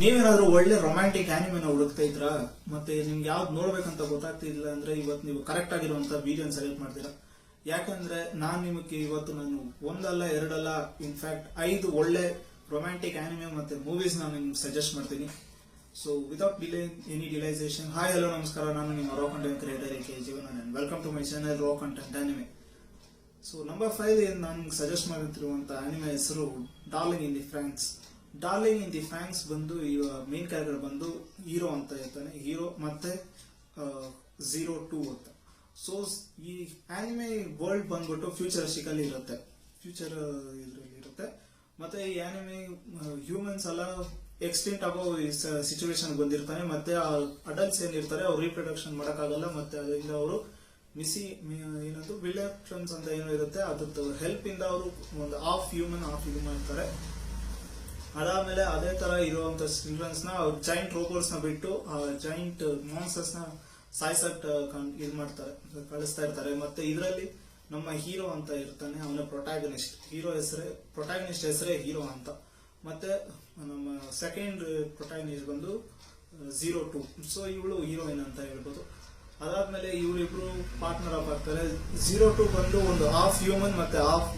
ನೀವೇನಾದ್ರೂ ಒಳ್ಳೆ ರೊಮ್ಯಾಂಟಿಕ್ ಆನಿಮೆನ ಹುಡುಕ್ತಾ ಇದ್ರಾ ಮತ್ತೆ ನಿಮ್ಗೆ ಯಾವ್ದು ನೋಡ್ಬೇಕಂತ ಗೊತ್ತಾಗ್ತಿಲ್ಲ ಅಂದ್ರೆ ಇವತ್ತು ನೀವು ಕರೆಕ್ಟ್ ಆಗಿರುವಂತ ವಿಡಿಯೋನ ಸೆಲೆಕ್ಟ್ ಮಾಡ್ತೀರಾ. ಯಾಕಂದ್ರೆ ನಾನು ಒಂದಲ್ಲ ಎರಡಲ್ಲ ಇನ್ಫ್ಯಾಕ್ಟ್ 5 ಒಳ್ಳೆ ರೊಮ್ಯಾಂಟಿಕ್ ಆನಿಮೆ ಮತ್ತೆ ಮೂವೀಸ್ ನಾನು ನಿಮ್ಗೆ ಸಜೆಸ್ಟ್ ಮಾಡ್ತೀನಿ. ಸೊ ವಿತೌಟ್ ಎನಿ ಡಿಲೈಸೇಷನ್, ಹಾಯ್ ಹಲೋ ನಮಸ್ಕಾರ, ನಾನು ನಿಮ್ಮ raw content creator K Jeevan and welcome to my channel raw content anime. So number 5 ನಾನು ಸಜೆಸ್ಟ್ ಮಾಡುತ್ತಿರುವಂತ ಆನಿಮೆ ಹೆಸರು darling in the Franxx. Darling in the Franxx ಬಂದು ಮೇನ್ ಕ್ಯಾರೆಕ್ಟರ್ ಬಂದು hero ಅಂತ ಇರ್ತಾನೆ, ಹೀರೋ ಮತ್ತೆ 02 ಅಂತ. ಸೊ ಈ ಆನಿಮೆ ವರ್ಲ್ಡ್ ಬಂದ್ಬಿಟ್ಟು ಫ್ಯೂಚರಿಸ್ಟಿಕ್ ಅಲ್ಲಿ ಇರುತ್ತೆ, ಇರುತ್ತೆ. ಮತ್ತೆ ಈ ಆನಿಮೆ ಹ್ಯೂಮನ್ಸ್ ಎಲ್ಲ ಎಕ್ಸ್ಟಿಂಟ್ ಆಗೋ ಸಿಚುವೇಶನ್ ಬಂದಿರ್ತಾನೆ. ಮತ್ತೆ ಅಡಲ್ಟ್ಸ್ ಏನಿರ್ತಾರೆ ಅವ್ರು ರೀಪ್ರೊಡಕ್ಷನ್ ಮಾಡಕ್ಕಾಗಲ್ಲ. ಮತ್ತೆ ಅದರಿಂದ ಅವರು ಏನದು ವಿಲೇಷನ್ಸ್ ಅಂತ ಏನೋ ಇರುತ್ತೆ, ಅದ್ರದ್ದು ಹೆಲ್ಪ್ ಇಂದ ಅವರು ಒಂದು ಹಾಫ್ ಹ್ಯೂಮನ್ ಇರ್ತಾರೆ. ಅದಾದ್ಮೇಲೆ ಅದೇ ತರ ಇರುವಂತ ಚಿಲ್ಡ್ರನ್ಸ್ ನ ಜೈಂಟ್ ರೋಬೋಟ್ಸ್ ನ ಬಿಟ್ಟು ಜೈಂಟ್ ಮಾನ್ಸ್ಟರ್ಸ್ ನ ಸಾಯ್ಸಟ್ ಕಳಿಸ್ತಾ ಇರ್ತಾರೆ. ಮತ್ತೆ ಇದರಲ್ಲಿ ನಮ್ಮ ಹೀರೋ ಅಂತ ಇರ್ತಾನೆ, ಅವನ ಪ್ರೊಟ್ಯಾಗನಿಸ್ಟ್ ಹೆಸರೇ ಹೀರೋ ಅಂತ. ಮತ್ತೆ ನಮ್ಮ ಸೆಕೆಂಡ್ ಪ್ರೊಟ್ಯಾಗನಿಸ್ಟ್ ಬಂದು 02. ಸೊ ಇವಳು ಹೀರೋಯಿನ್ ಅಂತ ಹೇಳ್ಬೋದು. ಅದಾದ್ಮೇಲೆ ಇವರಿಬ್ರು ಪಾರ್ಟ್ನರ್ ಅಪ್ ಆಗ್ತಾರೆ. 02 ಬಂದು ಒಂದು ಹಾಫ್ ಹ್ಯೂಮನ್ ಮತ್ತೆ ಹಾಫ್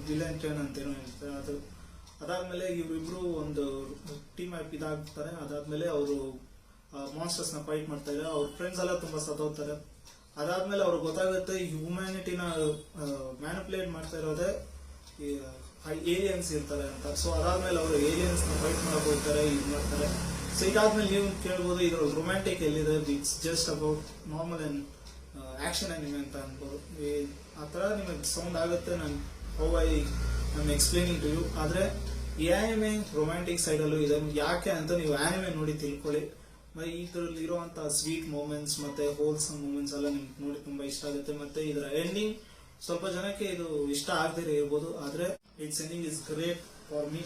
ವಿಲನ್ ಅಂತ ಏನೋ ಹೇಳ್ತಾರೆ ಅದು. ಅದಾದ್ಮೇಲೆ ಇವರಿಬ್ರು ಒಂದು ಟೀಮ್ ಆಪ್ ಇದಾಗ್ತಾರೆ. ಅದಾದ್ಮೇಲೆ ಅವರು ಮಾನ್ಸ್ಟರ್ಸ್ ನ ಫೈಟ್ ಮಾಡ್ತಾ ಇದ್ದಾರೆ. ಅವ್ರ ಫ್ರೆಂಡ್ಸ್ ಎಲ್ಲ ತುಂಬಾ ಸತ್ತೋಗ್ತಾರೆ. ಅದಾದ್ಮೇಲೆ ಅವ್ರಿಗೆ ಗೊತ್ತಾಗುತ್ತೆ ಹ್ಯೂಮ್ಯಾನಿಟಿನ ಮ್ಯಾನಿಪುಲೇಟ್ ಮಾಡ್ತಾ ಇರೋದೇ ಏಲಿಯನ್ಸ್ ಇರ್ತಾರೆ ಅಂತ. ಸೊ ಅದಾದ್ಮೇಲೆ ಅವರು ಏಲಿಯನ್ಸ್ ನ ಫೈಟ್ ಮಾಡಕ್ ಹೋಗ್ತಾರೆ, ಇದು ಮಾಡ್ತಾರೆ. ಸೊ ಇದಾದ್ಮೇಲೆ ನೀವು ಕೇಳ್ಬೋದು ಇದ್ರ ರೊಮ್ಯಾಂಟಿಕ್ ಎಲ್ಲಿದೆ, it's just about normal and action anime ಅಂತ ಅನ್ಬೋದು. ಆ ತರ ನಿಮಗೆ ಸೌಂಡ್ ಆಗುತ್ತೆ. ನಾನು ಎಕ್ಸ್ಪ್ಲೇನಿಂಗ್ ಟು ಯು. ಆದ್ರೆ ಈ ಆನಿಮೆ ರೊಮ್ಯಾಂಟಿಕ್ ಸೈಡ್ ಅಲ್ಲೂ ಇದೆ. ಯಾಕೆ ಅಂತ ನೀವು ಆನಿಮೆ ನೋಡಿ ತಿಳ್ಕೊಳ್ಳಿ. ಇದರಲ್ಲಿ ಇರುವಂತ ಸ್ವೀಟ್ ಮೂಮೆಂಟ್ಸ್ ಮತ್ತೆ ಹೋಲ್ಸಮ್ ಮೂಮೆಂಟ್ಸ್ ಎಲ್ಲ ನಿಮ್ಗೆ ನೋಡಿ ತುಂಬಾ ಇಷ್ಟ ಆಗುತ್ತೆ. ಮತ್ತೆ ಇದರ ಎಂಡಿಂಗ್ ಸ್ವಲ್ಪ ಜನಕ್ಕೆ ಇದು ಇಷ್ಟ ಆಗದೇ ಇರ್ಬೋದು, ಆದ್ರೆ it's ending is great for me.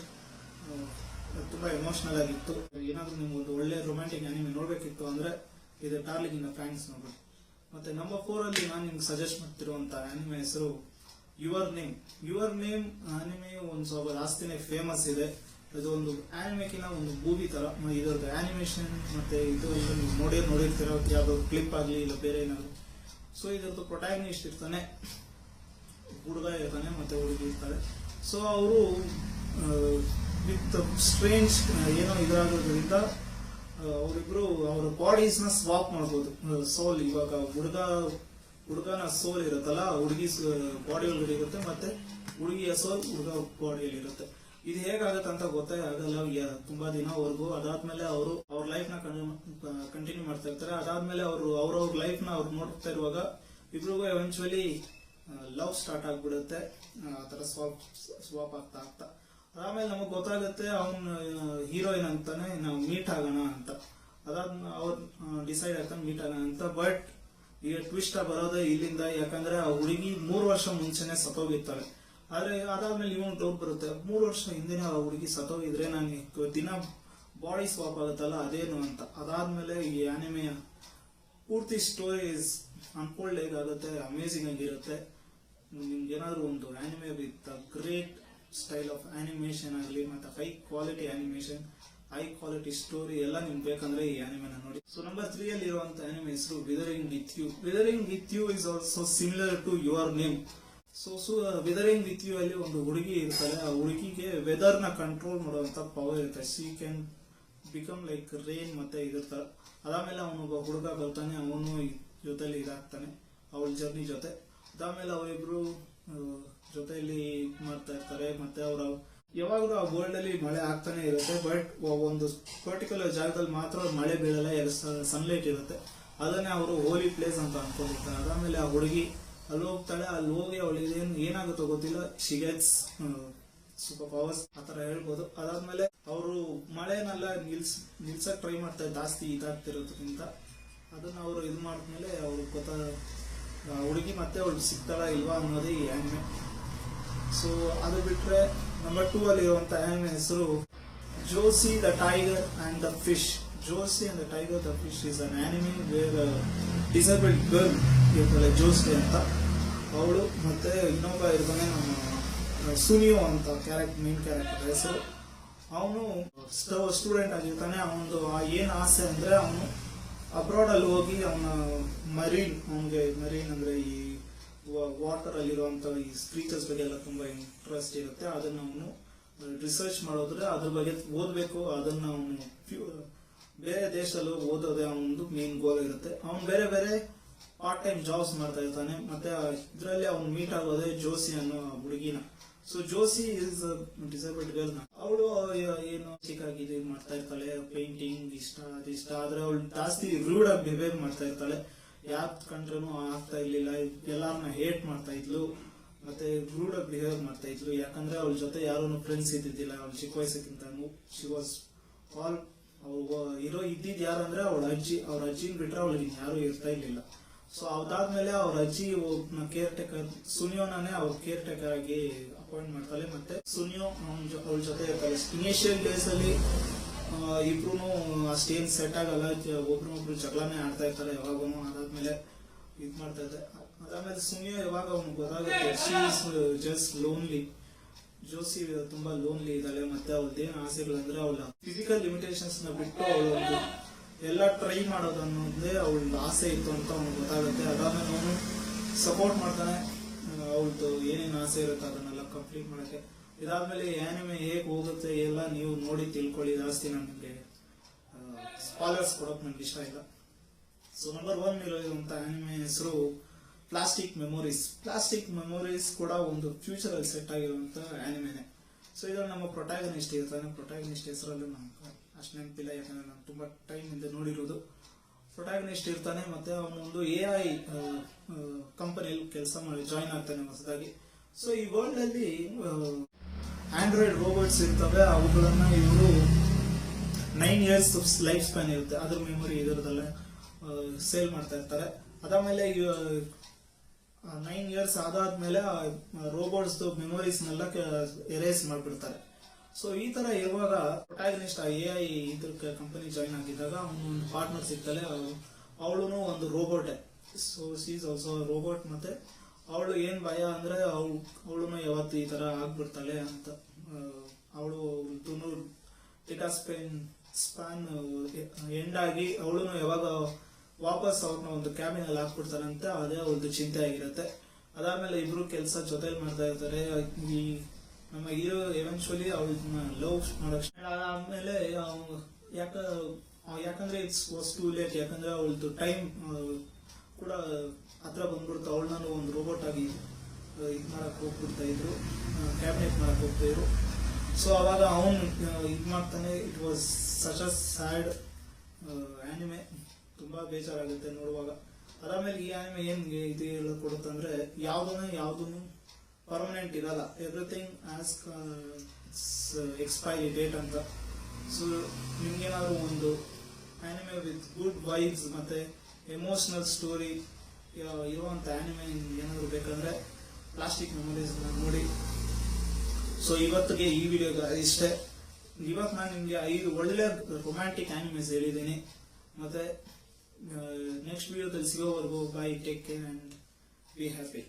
ತುಂಬಾ ಎಮೋಷನಲ್ ಆಗಿತ್ತು. ಏನಾದ್ರೂ ನಿಮ್ಗೆ ಒಂದು ಒಳ್ಳೆ ರೊಮ್ಯಾಂಟಿಕ್ ಆನಿಮೆ ನೋಡ್ಬೇಕಿತ್ತು ಅಂದ್ರೆ ಇದು ಡಾರ್ಲಿಂಗ್ ಇನ್ ದಿ ಫ್ರಾಂಕ್ಸ್ ನೋಡ್ಬೇಕು. ಮತ್ತೆ ನಂಬರ್ 4 ಅಲ್ಲಿ ನಾನು ನಿಮ್ಗೆ ಸಜೆಸ್ಟ್ ಮಾಡ್ತಿರುವಂತ ಆನಿಮೆ ಹೆಸರು ಯುವರ್ ನೇಮ್ ಆನಿಮೆ ಒಂದು ಸ್ವಲ್ಪ ಜಾಸ್ತಿನೇ ಫೇಮಸ್ ಇದೆ. ಇದು ಒಂದು ಆನಿಮೆಕಿನ ಒಂದು ಮೂವಿ ತರ. ಇದರದ್ದು ಆನಿಮೇಷನ್ ಮತ್ತೆ ಇದು ನೀವು ನೋಡಿರ್ತಿರೋ ಯಾವ್ದು ಕ್ಲಿಪ್ ಆಗ್ಲಿ ಇಲ್ಲ ಬೇರೆ ಏನಾದ್ರು. ಸೊ ಇದರದ್ದು ಪ್ರೊಟ್ಯಾಗನಿಸ್ಟ್ ಇರ್ತಾನೆ, ಹುಡುಗ ಇರ್ತಾನೆ ಮತ್ತೆ ಹುಡುಗಿ ಇರ್ತಾರೆ. ಸೊ ಅವರು ವಿತ್ ಸ್ಟ್ರೇಂಜ್ ಏನೋ ಇದಾಗೋದ್ರಿಂದ ಅವರಿಬ್ರು ಅವರ ಬಾಡೀಸ್ ನ ಸ್ವಾಪ್ ಮಾಡ್ಬೋದು. ಸೋಲ್ ಇವಾಗ ಹುಡುಗನ ಸೋಲ್ ಇರುತ್ತಲ್ಲ, ಹುಡುಗಿ ಬಾಡಿ ಒಳಗಡೆ ಇರುತ್ತೆ, ಮತ್ತೆ ಹುಡುಗಿಯ ಸೋಲ್ ಹುಡುಗ ಬಾಡಿಯಲ್ಲಿ ಇರುತ್ತೆ. ಇದು ಹೇಗಾಗತ್ತೆ ಅಂತ ಗೊತ್ತೇ ಆಗಲ್ಲ ತುಂಬಾ ದಿನವರೆಗೂ. ಅದಾದ್ಮೇಲೆ ಅವರು ಅವ್ರ ಲೈಫ್ ನ ಕಂಟಿನ್ಯೂ ಮಾಡ್ತಾ ಇರ್ತಾರೆ. ಅದಾದ್ಮೇಲೆ ಅವ್ರವ್ರ ಲೈಫ್ ನ ಅವ್ರು ನೋಡ್ತಾ ಇರುವಾಗ ಇಬ್ರಿಗೂ ಎವೆಂಚುಯಲಿ ಲವ್ ಸ್ಟಾರ್ಟ್ ಆಗ್ಬಿಡುತ್ತೆ. ಆತರ ಸ್ವಾಪ್ ಆಗ್ತಾ ಅದಾದ್ಮೇಲೆ ನಮಗ್ ಗೊತ್ತಾಗುತ್ತೆ ಅವ್ನ ಹೀರೋಯಿನ್ ಅಂತಾನೆ ನಾವು ಮೀಟ್ ಆಗೋಣ ಅಂತ. ಅವ್ರು ಡಿಸೈಡ್ ಆಗ್ತಾನೆ ಮೀಟ್ ಆಗೋಣ ಅಂತ. ಬಟ್ ಈಗ ಟ್ವಿಸ್ಟ್ ಬರೋದೇ ಇಲ್ಲಿಂದ. ಯಾಕಂದ್ರೆ ಆ ಹುಡುಗಿ 3 ವರ್ಷ ಮುಂಚೆನೆ ಸತ್ತೋಗಿರ್ತಾಳೆ. ಆದ್ರೆ ಅದಾದ್ಮೇಲೆ ಇವನ್ ಡೌಟ್ ಬರುತ್ತೆ, 3 ವರ್ಷ ಹಿಂದಿನ ಆ ಹುಡುಗಿ ಸತ್ತೋಗಿದ್ರೆ ನಾನು ದಿನ ಬಾಡಿ ಸ್ವಾಪ್ ಆಗುತ್ತಲ್ಲ ಅದೇನು ಅಂತ. ಅದಾದ್ಮೇಲೆ ಈ ಆನಿಮೆಯ ಪೂರ್ತಿ ಸ್ಟೋರಿ ಅನ್ಫೋಲ್ಡ್ ಹೇಗಾಗುತ್ತೆ, ಅಮೇಸಿಂಗ್ ಆಗಿರುತ್ತೆ. ನಿಮ್ಗೆ ಏನಾದ್ರು ಒಂದು anime with great style of animation ಆಗಲಿ ಮತ್ತೆ high quality animation, high quality story ಎಲ್ಲ ನಿಮ್ಗೆ ಬೇಕಂದ್ರೆ ಈ ಆನಿಮೆನ ನೋಡಿ. ಸೊ ನಂಬರ್ 3 ಅಲ್ಲಿ ಇರುವಂತ ಆನಿಮೆ ಹೆಸರು weathering with you is also similar to your name. So weathering with you ಅಲ್ಲಿ ಒಂದು ಹುಡುಗಿ ಇರ್ತಾರೆ. ಆ ಹುಡುಗಿಗೆ ವೆದರ್ ನ ಕಂಟ್ರೋಲ್ ಮಾಡುವಂತ ಪವರ್ ಇರುತ್ತೆ. She can become like rain ಮತ್ತೆ ಇದಿರ್ತಾರೆ. ಅದಾದ್ಮೇಲೆ ಅವನೊಬ್ಬ ಹುಡುಗ ಬರ್ತಾನೆ, ಅವನು ಜೊತೆಲಿ ಇದಾಗ್ತಾನೆ ಅವಳ ಜರ್ನಿ ಜೊತೆ. ಅದಾದ್ಮೇಲೆ ಅವರಿಬ್ರು ಜೊತೆಯಲ್ಲಿ ಮಾಡ್ತಾ ಇರ್ತಾರೆ. ಮತ್ತೆ ಅವರ ಯಾವಾಗಲೂ ಆ ವರ್ಲ್ಡ್ ಅಲ್ಲಿ ಮಳೆ ಆಗ್ತಾನೆ ಇರುತ್ತೆ. ಬಟ್ ಒಂದು ಪರ್ಟಿಕ್ಯುಲರ್ ಜಾಗದಲ್ಲಿ ಮಾತ್ರ ಮಳೆ ಬೀಳಲ್ಲ, ಸನ್ಲೈಟ್ ಇರುತ್ತೆ. ಅದನ್ನೇ ಅವರು ಹೋಲಿ ಪ್ಲೇಸ್ ಅಂತ ಅನ್ಕೊಂಡಿರ್ತಾರೆ. ಅದಾದ್ಮೇಲೆ ಆ ಹುಡುಗಿ ಅಲ್ಲಿ ಹೋಗ್ತಾಳೆ. ಅಲ್ಲಿ ಹೋಗಿ ಅವಳಿಗೆ ಏನಾಗುತ್ತೋ ಗೊತ್ತಿಲ್ಲ, ಶಿ ಗೆಟ್ಸ್ ಸೂಪರ್ ಪವರ್ಸ್ ಆತರ ಹೇಳ್ಬೋದು. ಅದಾದ್ಮೇಲೆ ಅವರು ಮಳೆನೆಲ್ಲ ನಿಲ್ಸಕ್ ಟ್ರೈ ಮಾಡ್ತಾರೆ, ಜಾಸ್ತಿ ಇದಾಗ್ತಿರೋದ್ರಿಂದ. ಅದನ್ನ ಅವರು ಇದು ಮಾಡಿದ್ಮೇಲೆ ಅವ್ರಿಗೆ ಹುಡುಗಿ ಮತ್ತೆ ಅವಳು ಸಿಗ್ತಾಳ ಇಲ್ವಾ ಅನ್ನೋದೇ ಈ ಆನಿಮೆ. ಸೊ ಅದು ಬಿಟ್ರೆ ನಂಬರ್ 2 ಅಲ್ಲಿ ಇರುವಂತ ಆನಿಮೆ ಹೆಸರು Josee the tiger and the fish. Josee and the tiger the fish is an anime where disabled girl ಇರ್ತಾಳೆ ಜೋಸಿ ಅಂತ ಅವಳು. ಮತ್ತೆ ಇನ್ನೊಬ್ಬ ಇರ್ತಾನೆ ನಮ್ಮ ಸುನಿಯೋ ಅಂತ ಮೇನ್ ಕ್ಯಾರೆಕ್ಟರ್ ಹೆಸರು. ಅವನು ಸ್ಟೂಡೆಂಟ್ ಆಗಿರ್ತಾನೆ. ಅವನದು ಏನ್ ಆಸೆ ಅಂದ್ರೆ ಅವನು ಅಬ್ರಾಡ್ ಅಲ್ಲಿ ಹೋಗಿ ಅವನ ಅವನಿಗೆ ಮರೀನ್ ಅಂದ್ರೆ ಈ ವಾಟರ್ ಅಲ್ಲಿರುವಂತ ಈ ಕ್ರೀಚರ್ಸ್ ಬಗ್ಗೆ ಎಲ್ಲ ತುಂಬಾ ಇಂಟ್ರೆಸ್ಟ್ ಇರುತ್ತೆ. ಅದನ್ನ ಅವನು ರಿಸರ್ಚ್ ಮಾಡೋದ್ರೆ ಅದ್ರ ಬಗ್ಗೆ ಓದ್ಬೇಕು. ಅದನ್ನ ಅವನು ಬೇರೆ ದೇಶದಲ್ಲೂ ಓದೋದೇ ಅವನದು ಮೇನ್ ಗೋಲ್ ಇರುತ್ತೆ. ಅವನು ಬೇರೆ ಬೇರೆ ಪಾರ್ಟ್ ಟೈಮ್ ಜಾಬ್ಸ್ ಮಾಡ್ತಾ ಇರ್ತಾನೆ. ಮತ್ತೆ ಇದರಲ್ಲಿ ಅವ್ನು ಮೀಟ್ ಆಗೋದೇ ಜೋಸಿ ಅನ್ನೋ ಹುಡುಗಿನ. So Josee is disabled girl. ಅವಳು ಏನು ಚಿಕ್ಕಾಗಿ ಇದು ಮಾಡ್ತಾ ಇರ್ತಾಳೆ, ಪೇಂಟಿಂಗ್ ಇಷ್ಟ ಅದಿಷ್ಟ. ಆದ್ರೆ ಅವಳು ಜಾಸ್ತಿ ರೂಡ್ ಆಗಿ ಬಿಹೇವ್ ಮಾಡ್ತಾ ಇರ್ತಾಳೆ. ಯಾರ್ ಕಂಡ್ರೂ ಆಗ್ತಾ ಇರ್ಲಿಲ್ಲ, ಎಲ್ಲಾರನ್ನ ಹೇಟ್ ಮಾಡ್ತಾ ಇದ್ಲು, ಮತ್ತೆ ರೂಡ್ ಆಗಿ ಬಿಹೇವ್ ಮಾಡ್ತಾ ಇದ್ಲು. ಯಾಕಂದ್ರೆ ಅವಳ ಜೊತೆ ಯಾರು ಫ್ರೆಂಡ್ಸ್ ಇದ್ದಿದ್ದಿಲ್ಲ. ಅವಳು ಚಿಕ್ಕ ವಯಸ್ಸಕ್ಕಿಂತ ಶಿ ವಾಸ್ ಆಲ್ ಇದ್ದಿದ್ ಯಾರಂದ್ರೆ ಅವಳ ಅಜ್ಜಿ. ಅವ್ರ ಅಜ್ಜಿನ ಬಿಟ್ರೆ ಅವಳಿಗೆ ಯಾರು ಇರ್ತಾ ಇರ್ಲಿಲ್ಲ. ಸೊ ಅದಾದ್ಮೇಲೆ ಅವ್ರ ಅಜ್ಜಿ ಕೇರ್ ಟೇಕರ್ ಸುನಿಯೋನೇ ಅವ್ರ ಕೇರ್ ಟೇಕರ್ ಆಗಿ ಅಪಾಯಿಂಟ್ ಮಾಡ್ತಾಳೆ. ಮತ್ತೆ ಸುನಿಯೋ ಅವಳ ಜೊತೆ ಇರ್ತಾಳೆ. ಇನಿಷಿಯಲ್ ಡೇಸ್ ಅಲ್ಲಿ ಇಬ್ರು ಅಷ್ಟೇನ್ ಸೆಟ್ ಆಗಲ್ಲ, ಒಬ್ರು ಜಗಳನೇ ಆಡ್ತಾ ಇರ್ತಾರೆ ಯಾವಾಗೂ. ಅದಾದ್ಮೇಲೆ ಇದ್ ಮಾಡ್ತಾ ಇದ್ದಾರೆ. ಅದಾದ್ಮೇಲೆ ಸುನಿಯೋ ಯಾವಾಗ ಅವ್ನು ಗೊತ್ತಾಗುತ್ತೆ ಶಿ ಇಸ್ ಜಸ್ಟ್ ಲೋನ್ಲಿ. ಜೋಸಿ ತುಂಬಾ ಲೋನ್ಲಿ ಇದ್ದಾಳೆ. ಮತ್ತೆ ಅವಳದೇನ್ ಆಸೆಗಳಂದ್ರೆ ಅವಳ ಫಿಸಿಕಲ್ ಲಿಮಿಟೇಷನ್ಸ್ ನ ಬಿಟ್ಟು ಅವಳು ಎಲ್ಲ ಟ್ರೈ ಮಾಡೋದನ್ನೋದೇ ಅವಳ ಆಸೆ ಇತ್ತು ಅಂತ ಅವ್ನಿಗೆ ಗೊತ್ತಾಗುತ್ತೆ. ಅದಾದ್ಮೇಲೆ ಅವನು ಸಪೋರ್ಟ್ ಮಾಡ್ತಾನೆ. ಅವಳದು ಏನೇನು ಆಸೆ ಇರುತ್ತೆ ಅದನ್ನೆಲ್ಲ ಕಂಪ್ಲೀಟ್ ಮಾಡಕ್ಕೆ. ಇದಾದ್ಮೇಲೆ ಆನಿಮೆ ಹೇಗ್ ಹೋಗುತ್ತೆ ಎಲ್ಲ ನೀವು ನೋಡಿ ತಿಳ್ಕೊಳ್ಳಿ. ಜಾಸ್ತಿ ನನಗೆ ಸ್ಪಾಲರ್ಸ್ ಕೊಡೋಕೆ ನನ್ಗೆ ಇಷ್ಟ ಇಲ್ಲ. ಸೊ ನಂಬರ್ 1 ಇರುವಂತ ಆನಿಮೆ ಹೆಸರು ಪ್ಲಾಸ್ಟಿಕ್ ಮೆಮೊರೀಸ್. ಪ್ಲಾಸ್ಟಿಕ್ ಮೆಮೊರೀಸ್ ಕೂಡ ಒಂದು ಫ್ಯೂಚರ್ ಅಲ್ಲಿ ಸೆಟ್ ಆಗಿರುವಂತ ಆನಿಮೆನೆ. ಸೊ ಇದ್ರಲ್ಲಿ ನಮ್ಮ ಪ್ರೊಟ್ಯಾಗನಿಸ್ಟ್ ಇರ್ತಾನೆ. ಪ್ರೊಟ್ಯಾಗನಿಸ್ಟ್ ಹೆಸರಲ್ಲೂ ನಮ್ಗೆ ಅಷ್ಟು ನೆನಪಿಲ್ಲ, ಯಾಕಂದ್ರೆ ನಾನು ತುಂಬಾ ಟೈಮ್ ಇಂದ ನೋಡಿರೋದು. ಪ್ರೊಟ್ಯಾಗನಿಸ್ಟ್ ಇರ್ತಾನೆ. ಮತ್ತೆ ಅವನೊಂದು AI ಕಂಪನಿಯಲ್ಲಿ ಕೆಲಸ ಮಾಡಿ ಜಾಯಿನ್ ಆಗ್ತಾನೆ ಹೊಸದಾಗಿ. ಸೊ ಈ ವರ್ಲ್ಡ್ ಅಲ್ಲಿ ಆಂಡ್ರಾಯ್ಡ್ ರೋಬೋಟ್ಸ್ ಇರ್ತವೆ. ಅವುಗಳನ್ನ ಇವರು 9 years ಲೈಫ್ ಸ್ಪ್ಯಾನ್ ಇರುತ್ತೆ. ಅದ್ರ ಮೆಮೊರಿ ಇದರದಲ್ಲೇ ಸೇಲ್ ಮಾಡ್ತಾ ಇರ್ತಾರೆ. ಅದಾದ್ಮೇಲೆ 9 years ಆದಾದ್ಮೇಲೆ ರೋಬೋಟ್ಸ್ ಮೆಮೊರೀಸ್ನೆಲ್ಲ ಎರೇಸ್ ಮಾಡ್ಬಿಡ್ತಾರೆ. ಸೊ ಈ ತರ ಇರುವಾಗ ಪ್ರೊಟ್ಯಾಗನಿಸ್ಟ್ AI ಇದ್ರ ಕಂಪನಿ ಜಾಯಿನ್ ಆಗಿದ್ದಾಗ ಅವನು ಒಂದು ಪಾರ್ಟ್ನರ್ ಸಿಗ್ತಾಳೆ. ಅವಳು ಒಂದು robot. So she is also robot. ಮತ್ತೆ ಅವಳು ಏನ್ ಭಯ ಅಂದ್ರೆ ಅವಳು ಯಾವತ್ತು ಈ ತರ ಆಗ್ಬಿಡ್ತಾಳೆ ಅಂತ. ಅವಳು ಡೇಟಾ ಸ್ಪ್ಯಾನ್ ಎಂಡ್ ಆಗಿ ಅವಳು ಯಾವಾಗ ವಾಪಸ್ ಅವ್ರನ್ನ ಒಂದು ಕ್ಯಾಬಿನ್ ಅಲ್ಲಿ ಹಾಕ್ಬಿಡ್ತಾರೆ ಅಂತ ಅದೇ ಅವಳದು ಚಿಂತೆ ಆಗಿರುತ್ತೆ. ಅದಾದ್ಮೇಲೆ ಇಬ್ರು ಕೆಲಸ ಜೊತೆಲಿ ಮಾಡ್ತಾ ಇರ್ತಾರೆ. ಈ ನಮ್ಮ ಹೀರೋ ಎವೆನ್ಚುಲಿ ಅವಳನ್ನ ಲವ್ ಮಾಡಕ್ ಆದ್ಮೇಲೆ ಯಾಕಂದ್ರೆ ಇಟ್ಸ್ ವಾಸ್ ಟೂ ಲೇಟ್. ಯಾಕಂದ್ರೆ ಅವಳದು ಟೈಮ್ ಕೂಡ ಹತ್ರ ಬಂದ್ಬಿಡ್ತು. ಅವಳನ್ನ ಒಂದು ರೋಬೋಟ್ ಆಗಿ ಇದ್ ಮಾಡಕ್ ಹೋಗ್ಬಿಡ್ತಾ ಇದ್ರು, ಕ್ಯಾಬಿನೆಟ್ ಮಾಡಕ್ ಹೋಗ್ತಾ ಇದ್ರು. ಸೊ ಅವಾಗ ಅವನು ಇದ್ ಮಾಡ್ತಾನೆ. It was such a sad anime. ತುಂಬಾ ಬೇಜಾರಾಗುತ್ತೆ ನೋಡುವಾಗ. ಅದಾದ್ಮೇಲೆ ಈ ಆನಿಮೆ ಏನ್ ಇದು ಕೊಡುತ್ತಂದ್ರೆ ಯಾವ್ದನ್ನು ಪರ್ಮನೆಂಟ್ ಇರಲ್ಲ. ಎವ್ರಿಥಿಂಗ್ ಆಸ್ ಎಕ್ಸ್ಪೈರಿ ಡೇಟ್ ಅಂತ. ಸೊ ನಿಮ್ಗೇನಾದ್ರು ಒಂದು ಆನಿಮೆ ವಿತ್ ಗುಡ್ ವೈಬ್ಸ್ ಮತ್ತೆ ಎಮೋಷನಲ್ ಸ್ಟೋರಿ ಇರುವಂತ ಆನಿಮೆ ಏನಾದ್ರು ಬೇಕಂದ್ರೆ ಪ್ಲಾಸ್ಟಿಕ್ ಮೆಮೊರೀಸ್ ನೋಡಿ. ಸೊ ಇವತ್ತಿಗೆ ಈ ವಿಡಿಯೋಗೆ ಇಷ್ಟೇ. ಇವತ್ತು ನಾನು ನಿಮ್ಗೆ 5 ಒಳ್ಳೆ ರೊಮ್ಯಾಂಟಿಕ್ ಆನಿಮೇಸ್ ಹೇಳಿದ್ದೀನಿ. ಮತ್ತೆ ನೆಕ್ಸ್ಟ್ ವಿಡಿಯೋದಲ್ಲಿ ಸಿಗೋವರೆಗೂ bye, take care and be happy.